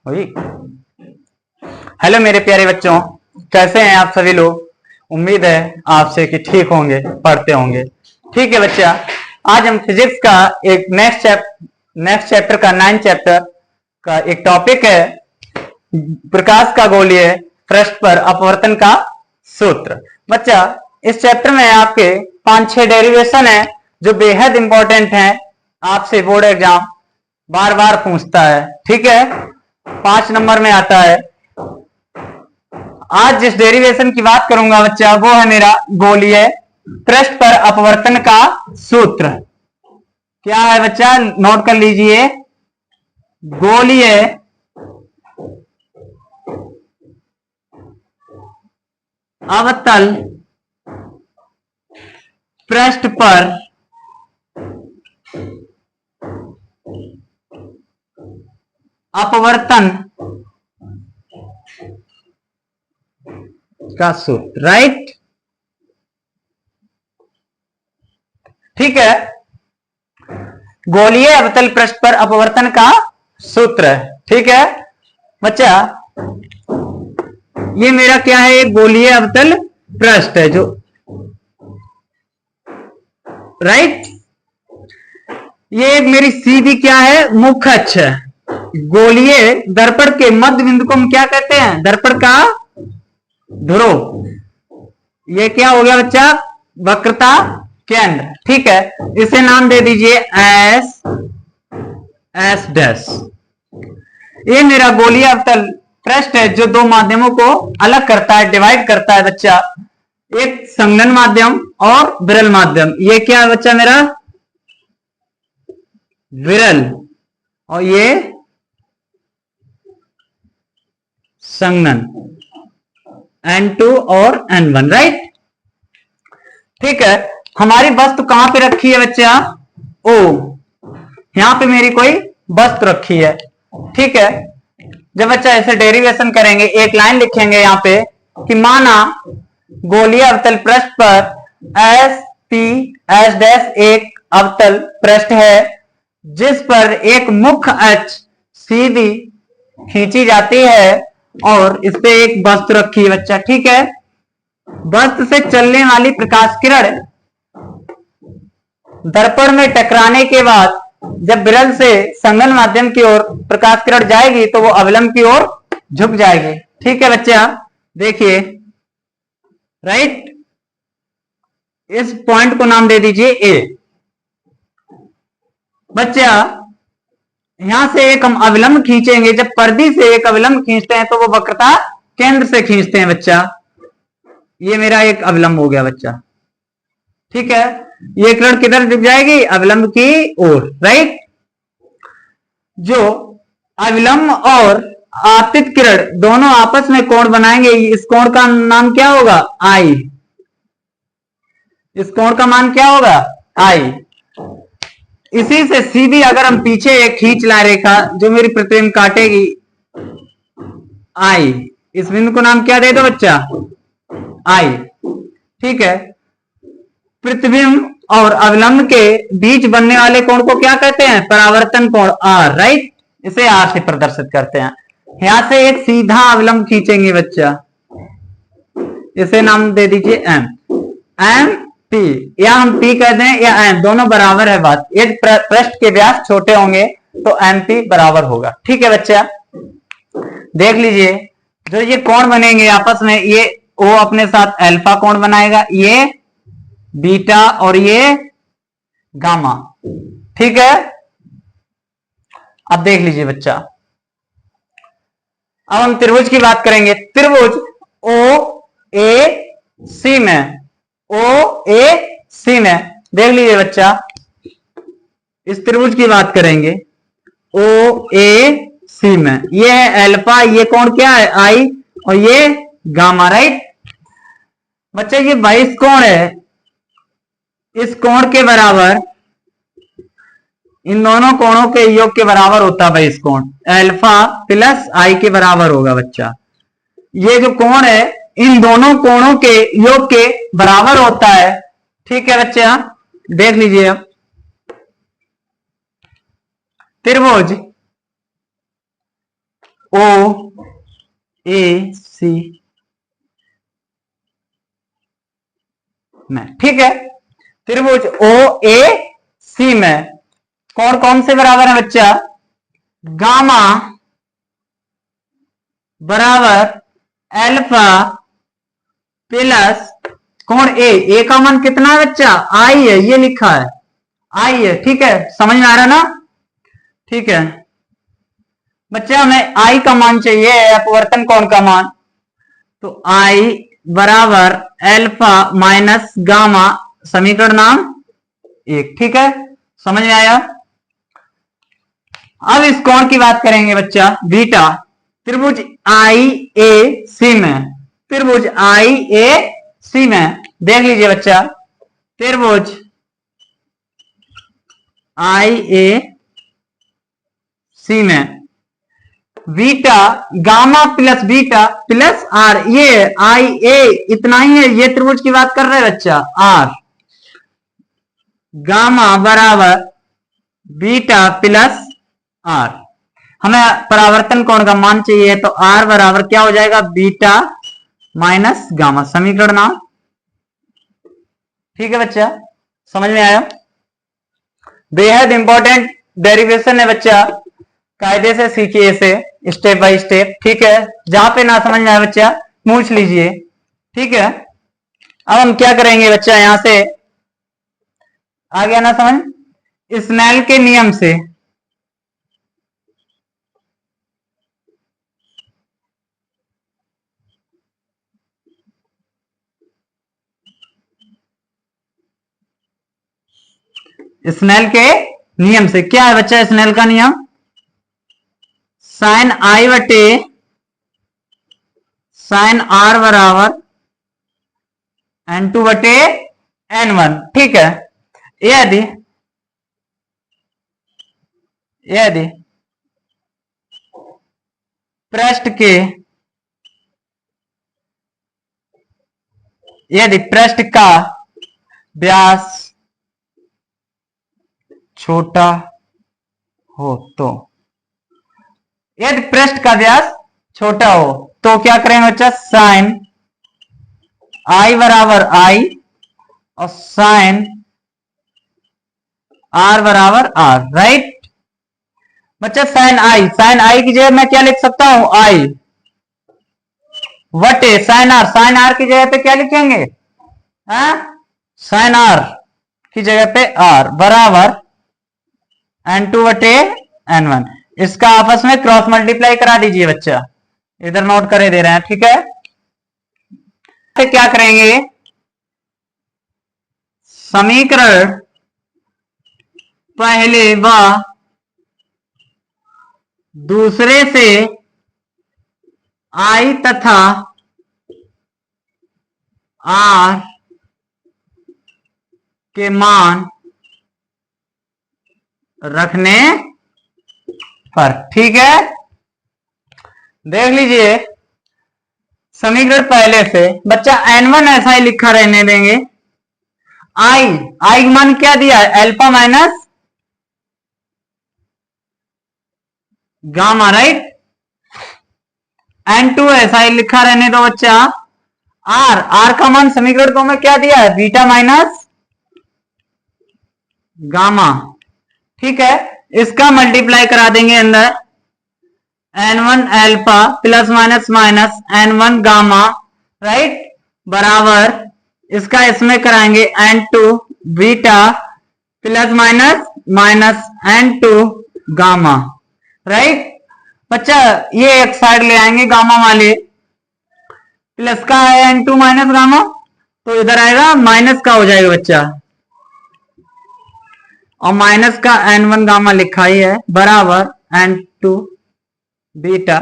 हुई। हेलो मेरे प्यारे बच्चों, कैसे हैं आप सभी लोग। उम्मीद है आपसे कि ठीक होंगे, पढ़ते होंगे। ठीक है बच्चा, आज हम फिजिक्स का एक नेक्स्ट चैप्टर का 9 चैप्टर का एक टॉपिक है प्रकाश का गोलीय पृष्ठ पर अपवर्तन का सूत्र। बच्चा, इस चैप्टर में आपके 5-6 डेरिवेशन है जो बेहद इंपॉर्टेंट है, आपसे बोर्ड एग्जाम बार बार पूछता है। ठीक है, 5 नंबर में आता है। आज जिस डेरिवेशन की बात करूंगा बच्चा, वो है मेरा गोलीय पृष्ठ पर अपवर्तन का सूत्र। क्या है बच्चा, नोट कर लीजिए। गोलीय अवतल पृष्ठ पर अपवर्तन का सूत्र, राइट। ठीक है, गोलीय अवतल पृष्ठ पर अपवर्तन का सूत्र है। ठीक है बच्चा, ये मेरा क्या है, एक गोलीय अवतल पृष्ठ है जो, राइट। ये एक मेरी सीधी क्या है, मुख्य अक्ष है। गोलीय दर्पण के मध्य बिंदु को हम क्या कहते हैं, दर्पण का ध्रुव। ये क्या हो गया बच्चा, वक्रता केंद्र। ठीक है, इसे नाम दे दीजिए एस डैश। ये मेरा गोलीय अवतल पृष्ठ है जो दो माध्यमों को अलग करता है, डिवाइड करता है बच्चा। एक संघनन माध्यम और विरल माध्यम। ये क्या है बच्चा मेरा, विरल, और ये संघनन, N2 और N1, राइट। ठीक है, हमारी वस्तु कहां पे रखी है बच्चा, ओ, यहां पे मेरी कोई वस्तु रखी है। ठीक है, जब बच्चा ऐसे डेरिवेशन करेंगे, एक लाइन लिखेंगे यहां पे कि माना गोलीय अवतल पृष्ठ पर एस पी एस डैश एक अवतल पृष्ठ है जिस पर एक मुख्य अक्ष सीधी खींची जाती है और इस पे एक वस्तु रखी है बच्चा। ठीक है, वस्तु से चलने वाली प्रकाश किरण दर्पण में टकराने के बाद जब विरल से संघनन माध्यम की ओर प्रकाश किरण जाएगी तो वो अविलंब की ओर झुक जाएगी। ठीक है बच्चा, देखिए, राइट। इस पॉइंट को नाम दे दीजिए ए। बच्चा, यहां से एक हम अविलंब खींचेंगे। जब परिधि से एक अविलंब खींचते हैं तो वो वक्रता केंद्र से खींचते हैं बच्चा। ये मेरा एक अविलंब हो गया बच्चा। ठीक है, ये किरण किधर झुक जाएगी, अविलंब की ओर, राइट। जो अविलंब और आपतित किरण दोनों आपस में कोण बनाएंगे, इस कोण का नाम क्या होगा, आई। इस कोण का मान क्या होगा, आई। इसी से सीधी अगर हम पीछे एक खींच लाए रेखा जो मेरी प्रतिबिंब काटेगी, आई, इस बिंदु को नाम क्या दे दो बच्चा, आई। ठीक है, प्रतिबिंब और अविलंब के बीच बनने वाले कोण को क्या कहते हैं, परावर्तन कोण, आर, राइट। इसे आर से प्रदर्शित करते हैं। यहां से एक सीधा अविलंब खींचेंगे बच्चा, इसे नाम दे दीजिए एम, एम पी, या हम पी कह दें या एम, दोनों बराबर है बात। यदि पृष्ठ के व्यास छोटे होंगे तो एम पी बराबर होगा। ठीक है बच्चा, देख लीजिए, जो ये कोण बनेंगे आपस में, ये ओ अपने साथ अल्फा कोण बनाएगा, ये बीटा और ये गामा। ठीक है, अब देख लीजिए बच्चा, अब हम त्रिभुज की बात करेंगे। त्रिभुज ओ ए सी में, ओ ए सी में, देख लीजिए बच्चा, इस त्रिभुज की बात करेंगे ओ ए सी में। ये है अल्फा, ये कोण क्या है, आई, और ये गामा, राइट। बच्चा, ये 22 कोण है, इस कोण के बराबर, इन दोनों कोणों के योग के बराबर होता है 22 कोण, अल्फा प्लस आई के बराबर होगा बच्चा। ये जो कोण है इन दोनों कोणों के योग के बराबर होता है। ठीक है बच्चा, देख लीजिए, अब त्रिभुज ओ ए सी में, ठीक है। त्रिभुज ओ ए सी में कौन कौन से बराबर है बच्चा? गामा बराबर अल्फा प्लस कोण ए का मान कितना है बच्चा? आई है, ये लिखा है आई है, ठीक है। समझ में आ रहा ना? ठीक है बच्चा, हमें आई का मान चाहिए, अपवर्तन कोण का मान। तो आई बराबर अल्फा माइनस गामा, समीकरण नाम 1, ठीक है। समझ में आया? अब इस कोण की बात करेंगे बच्चा, बीटा। त्रिभुज आई ए सी में, त्रिभुज आई ए सी में देख लीजिए बच्चा, त्रिभुज आई ए सी में beta gamma plus beta plus R, ये आई ए इतना ही है, ये त्रिभुज की बात कर रहे हैं बच्चा। आर गामा बराबर बीटा प्लस आर, हमें परावर्तन कोण का मान चाहिए, तो आर बराबर क्या हो जाएगा? बीटा माइनस गामा, समीकरण नाम, ठीक है बच्चा। समझ में आया? बेहद इंपॉर्टेंट डेरिवेशन है बच्चा, कायदे से सीखिए इसे स्टेप बाय स्टेप, ठीक है। जहां पे ना समझ में आए बच्चा पूछ लीजिए, ठीक है। अब हम क्या करेंगे बच्चा, यहां से आ गया ना समझ? स्नेल के नियम से स्नेल के नियम से क्या है बच्चा? स्नेल का नियम साइन आई बटे साइन आर बराबर n2 बटे n1, ठीक है। यदि पृष्ठ के यदि पृष्ठ का व्यास छोटा हो, तो यदि पृष्ठ का व्यास छोटा हो तो क्या करेंगे बच्चा? साइन आई बराबर आई और साइन आर बराबर आर, राइट बच्चा। साइन आई की जगह मैं क्या लिख सकता हूं? आई वटे साइन आर की जगह पे क्या लिखेंगे? साइन आर की जगह पे आर बराबर n2 बटे n1। इसका आपस में क्रॉस मल्टीप्लाई करा दीजिए बच्चा, इधर नोट करे दे रहे हैं, ठीक है। तो क्या करेंगे? समीकरण पहले व दूसरे से आई तथा आर के मान रखने पर, ठीक है। देख लीजिए समीकरण पहले से बच्चा n1 ऐसा ही लिखा रहने देंगे। आई मान क्या दिया है? Alpha minus gamma, right. n2 ऐसा ही लिखा रहने दो बच्चा। आर का मान समीकरण को में क्या दिया है? बीटा माइनस गामा, ठीक है। इसका मल्टीप्लाई करा देंगे अंदर, n1 alpha plus minus minus n1 gamma, right, बराबर इसका इसमें कराएंगे n2 beta plus minus minus n2 gamma, right बच्चा। ये एक साइड ले आएंगे गामा वाले, प्लस का है n2 माइनस गामा, तो इधर आएगा माइनस का हो जाएगा बच्चा, और माइनस का n1 गामा लिखा ही है बराबर n2 बीटा,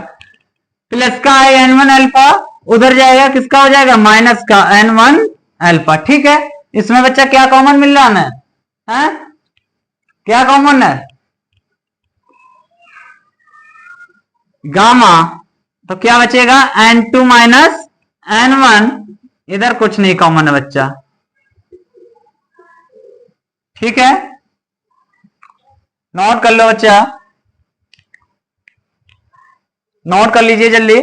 प्लस का है n1 अल्फा, उधर जाएगा किसका हो जाएगा? माइनस का n1 अल्फा, ठीक है। इसमें बच्चा क्या कॉमन मिल रहा है? क्या कॉमन है? गामा, तो क्या बचेगा? n2 माइनस n1, इधर कुछ नहीं कॉमन है बच्चा, ठीक है। नोट कर लो बच्चा। नोट कर लीजिए जल्दी।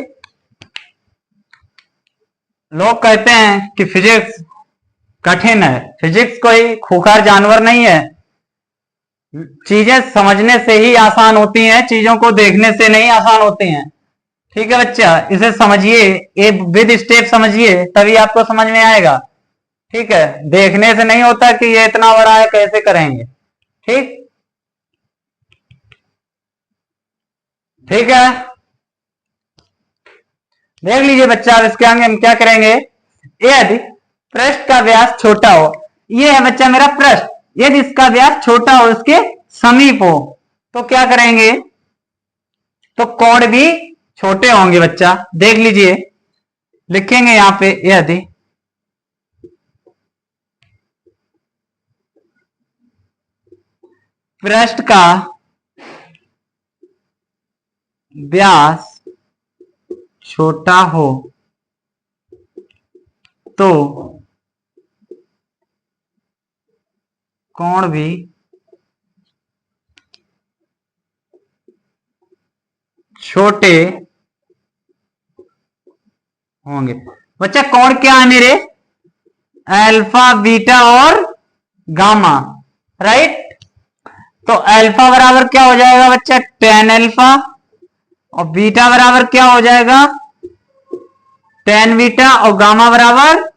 लोग कहते हैं कि फिजिक्स कठिन है। फिजिक्स कोई खूंखार जानवर नहीं है। चीजें समझने से ही आसान होती हैं, चीजों को देखने से नहीं आसान होती हैं। ठीक है बच्चा, इसे समझिए, ये विद स्टेप समझिए, तभी आपको समझ में आएगा। ठीक है, देखने से नहीं होता कि ये इतना बड़ा है, कैसे करेंगे। ठीक ठीक है, देख लीजिए बच्चा। अब इसके आगे हम क्या करेंगे। यदि पृष्ठ का व्यास छोटा हो, ये है बच्चा मेरा पृष्ठ, यदि इसका व्यास छोटा हो, इसके समीप हो, तो क्या करेंगे, तो कोण भी छोटे होंगे बच्चा। देख लीजिए, लिखेंगे यहां पे, यदि पृष्ठ का व्यास छोटा हो तो कोण भी छोटे होंगे। बच्चा कोण क्या है मेरे, अल्फा बीटा और गामा, राइट। तो अल्फा बराबर क्या हो जाएगा बच्चा, टेन अल्फा, और बीटा बराबर क्या हो जाएगा, टेन बीटा, और गामा बराबर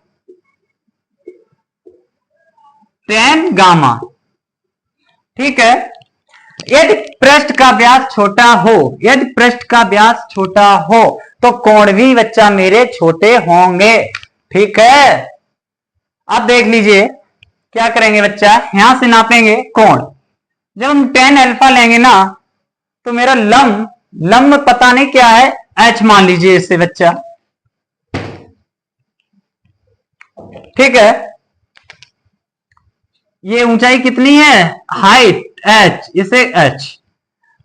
टेन गामा। ठीक है, यदि पृष्ठ का व्यास छोटा हो, यदि पृष्ठ का व्यास छोटा हो तो कोण भी बच्चा मेरे छोटे होंगे। ठीक है, अब देख लीजिए क्या करेंगे बच्चा, यहां से नापेंगे कोण। जब हम टेन अल्फा लेंगे ना, तो मेरा लंब, लंब पता नहीं क्या है, एच मान लीजिए इससे बच्चा। ठीक है, ये ऊंचाई कितनी है, हाइट एच, इसे एच।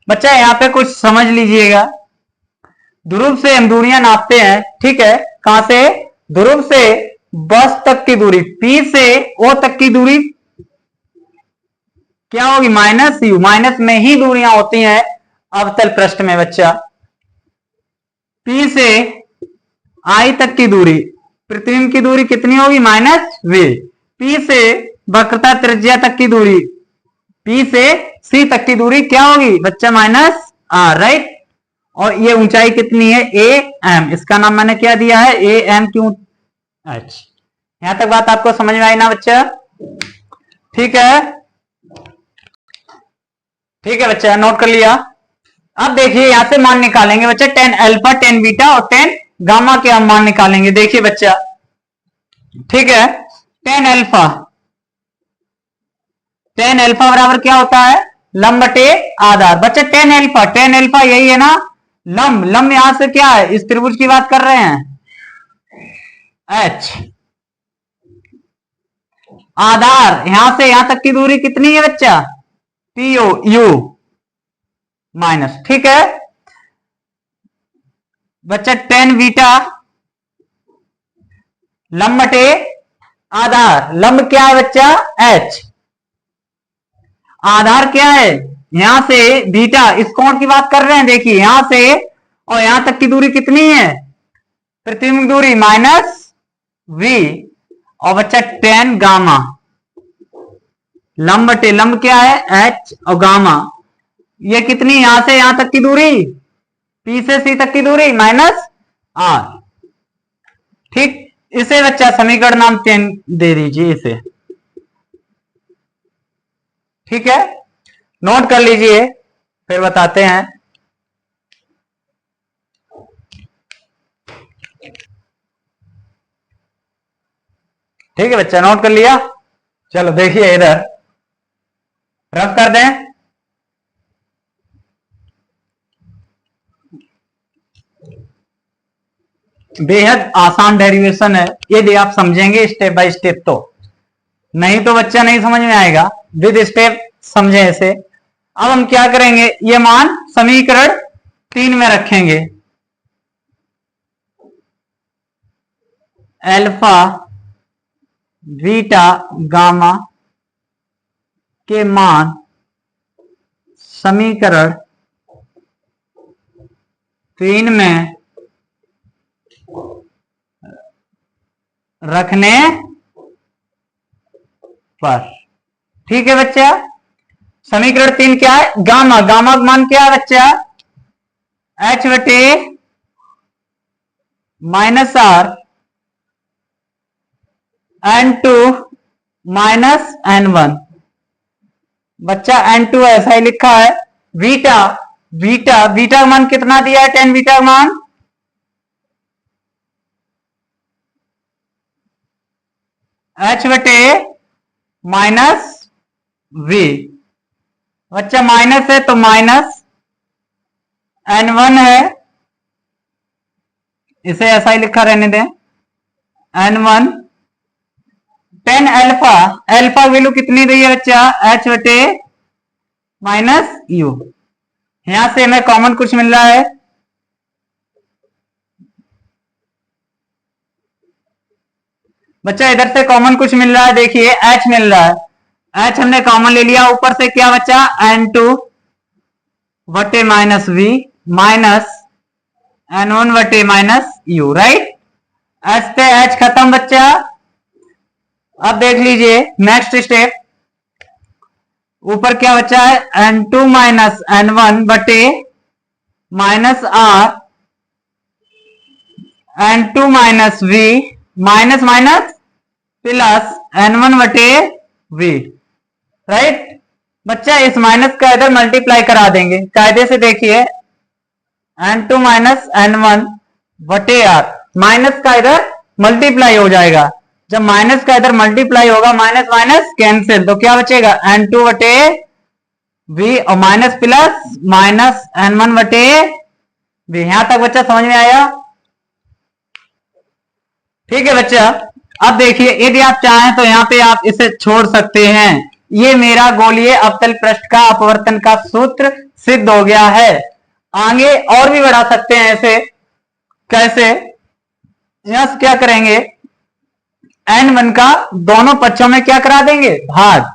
बच्चा यहाँ पे कुछ समझ लीजिएगा, ध्रुव से हम दूरियां नापते हैं। ठीक है, कहां से, ध्रुव से बस तक की दूरी, पी से ओ तक की दूरी क्या होगी, माइनस यू। माइनस में ही दूरियां होती हैं अवतल पृष्ठ में बच्चा। पी से आई तक की दूरी, प्रतिबिंब की दूरी कितनी होगी, माइनस वी। पी से वक्रता त्रिज्या तक की दूरी, पी से सी तक की दूरी क्या होगी बच्चा, माइनस आर, राइट। और ये ऊंचाई कितनी है, ए एम, इसका नाम मैंने क्या दिया है, ए एम क्यू एच। यहां तक बात आपको समझ में आई ना बच्चा। ठीक है, ठीक है बच्चा, नोट कर लिया। अब देखिए यहां से मान निकालेंगे बच्चा, टेन अल्फा, टेन बीटा और टेन गामा के हम मान निकालेंगे। देखिए बच्चा, ठीक है, टेन अल्फा, टेन अल्फा बराबर क्या होता है, लंब बटे आधार। बच्चा टेन अल्फा, टेन अल्फा यही है ना लंब, लंब यहां से क्या है, इस त्रिभुज की बात कर रहे हैं, एच। आधार यहां से यहां तक की दूरी कितनी है बच्चा, पीओ यू माइनस। ठीक है बच्चा, टेन बीटा लंब बटे आधार, लंब क्या है बच्चा, एच। आधार क्या है, यहां से बीटा, इस कोण की बात कर रहे हैं। देखिए यहां से और यहां तक की दूरी कितनी है, प्रतिबिंब दूरी माइनस वी, और बच्चा टेन गामा, लंब बटे लंब क्या है, एच, और गामा ये कितनी, यहां से यहां तक की दूरी, पी से सी तक की दूरी माइनस आर। ठीक, इसे बच्चा समीकरण नाम 10 दे दीजिए इसे। ठीक है, नोट कर लीजिए, फिर बताते हैं। ठीक है बच्चा, नोट कर लिया। चलो देखिए इधर रफ कर दें। बेहद आसान डेरिवेशन है, यदि आप समझेंगे स्टेप बाय स्टेप तो, नहीं तो बच्चा नहीं समझ में आएगा। विद स्टेप समझे इसे। अब हम क्या करेंगे, ये मान समीकरण 3 में रखेंगे। अल्फा बीटा गामा के मान समीकरण 3 में रखने पर। ठीक है बच्चा, समीकरण 3 क्या है? गामा, गामा का मान क्या है बच्चा? h बटे minus are n2 minus n1। बच्चा n2 ऐसा ही लिखा है। बीटा, बीटा, बीटा का मान कितना दिया है? 10 बीटा का मान h बटे माइनस v। बच्चा माइनस है तो माइनस n1 है, इसे ऐसा ही लिखा रहने दें, n1 10 अल्फा, अल्फा वैल्यू कितनी रही है बच्चा? h बटे माइनस u। यहां से हमें कॉमन कुछ मिल रहा है, बच्चा इधर से कॉमन कुछ मिल रहा है, देखिए h मिल रहा है, h हमने कॉमन ले लिया। ऊपर से क्या बचा? n2 बटे माइनस v माइनस n1 बटे माइनस u, राइट। h से h खत्म बच्चा। अब देख लीजिए नेक्स्ट स्टेप, ऊपर क्या बचा है? n2 माइनस n1 बटे minus r n2 minus v minus minus plus n1 बटे v, राइट। बच्चा इस माइनस का इधर मल्टीप्लाई करा देंगे कायदे से, देखिए n2 माइनस n1 बटे r, माइनस का इधर मल्टीप्लाई हो जाएगा। जब माइनस का इधर मल्टीप्लाई होगा, माइनस माइनस कैंसिल, तो क्या बचेगा? n2 बटे v और माइनस प्लस माइनस n1 बटे v। यहां तक बच्चा समझ में आया? ठीक है बच्चा। अब देखिए यदि आप चाहें तो यहां पे आप इसे छोड़ सकते हैं। ये मेरा गोलीय अवतल पृष्ठ का अपवर्तन का सूत्र सिद्ध हो गया है। आगे और भी बढ़ा सकते हैं ऐसे, कैसे? यहां से क्या करेंगे? n1 का दोनों पक्षों में क्या करा देंगे? भाग।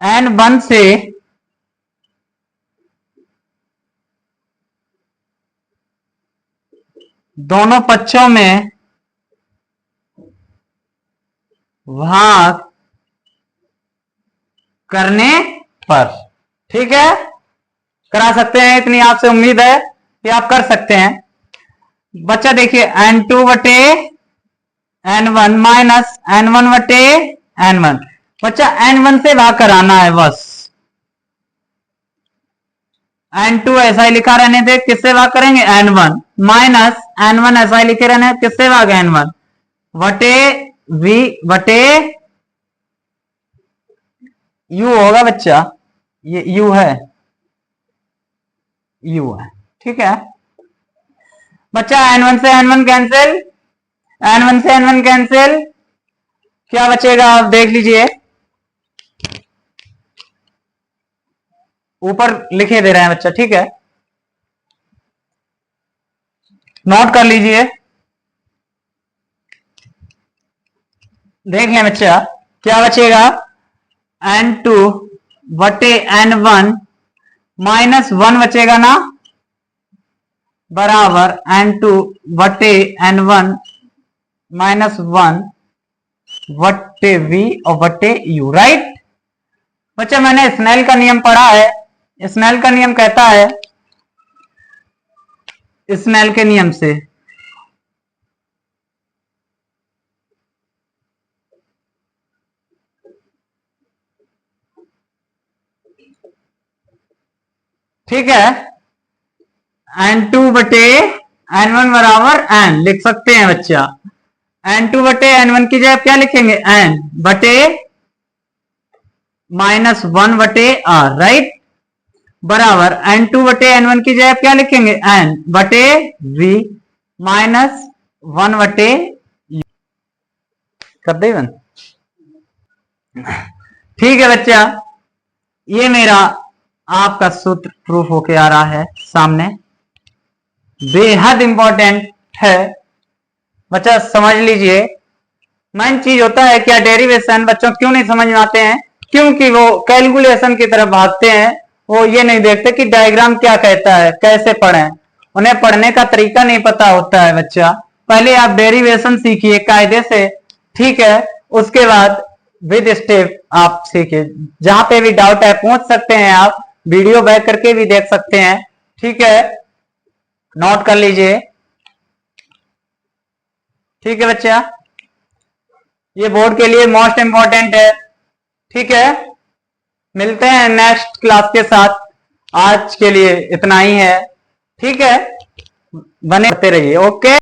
n1 से दोनों पक्षों में भाग करने पर, ठीक है, करा सकते हैं। इतनी आपसे उम्मीद है कि आप कर सकते हैं। बच्चा देखिए n2 बटे n1 माइनस n1 बटे n1। बच्चा n1 से भाग कराना है बस। n2 ऐसा ही लिखा रहने थे, किससे भाग करेंगे? n1 माइनस n1 ऐसा ही लिखे रहने, किससे भाग? n1 बटे v बटे u होगा बच्चा, ये u है, u है, ठीक है बच्चा। n1 से n1 कैंसिल, n1 से n1 कैंसिल, क्या बचेगा? आप देख लीजिए, ऊपर लिखे दे रहे हैं बच्चा, ठीक है, नोट कर लीजिए। देख लें बच्चा, क्या बचेगा? n2 बटे n1 माइनस 1 बचेगा ना, बराबर n2 बटे n1 माइनस 1 बटे v और बटे u, राइट। बच्चा मैंने स्नेल का नियम पढ़ा है। स्नेल का नियम कहता है, स्नेल के नियम से ठीक है, n2 बटे n1 बराबर n लिख सकते हैं बच्चा। n2 बटे n1 की जगह क्या लिखेंगे? n बटे माइनस 1 बटे r, राइट, बराबर n2 बटे n1 की जगह क्या लिखेंगे? n बटे v माइनस 1 बटे u। कर दे बन, ठीक है बच्चा। ये मेरा आपका सूत्र प्रूफ होके आ रहा है सामने, बेहद इंपॉर्टेंट है बच्चा, समझ लीजिए। मेन चीज होता है क्या? डेरिवेशन बच्चों क्यों नहीं समझ में आते हैं? क्योंकि वो कैलकुलेशन की तरफ भागते हैं, वो ये नहीं देखते कि डायग्राम क्या कहता है, कैसे पढ़ें। उन्हें पढ़ने का तरीका नहीं पता होता है बच्चा। पहले आप डेरिवेशन सीखिए कायदे से, ठीक है, उसके बाद विद स्टेप आप सीखिए। जहां पे भी डाउट है पूछ सकते हैं आप, वीडियो बैक करके भी देख सकते हैं, ठीक है, नोट कर लीजिए, ठीक है बच्चा, ये बोर्ड के लिए मोस्ट इंपॉर्टेंट है, ठीक है। मिलते हैं नेक्स्ट क्लास के साथ, आज के लिए इतना ही है, ठीक है, बने रहते रहिए, ओके।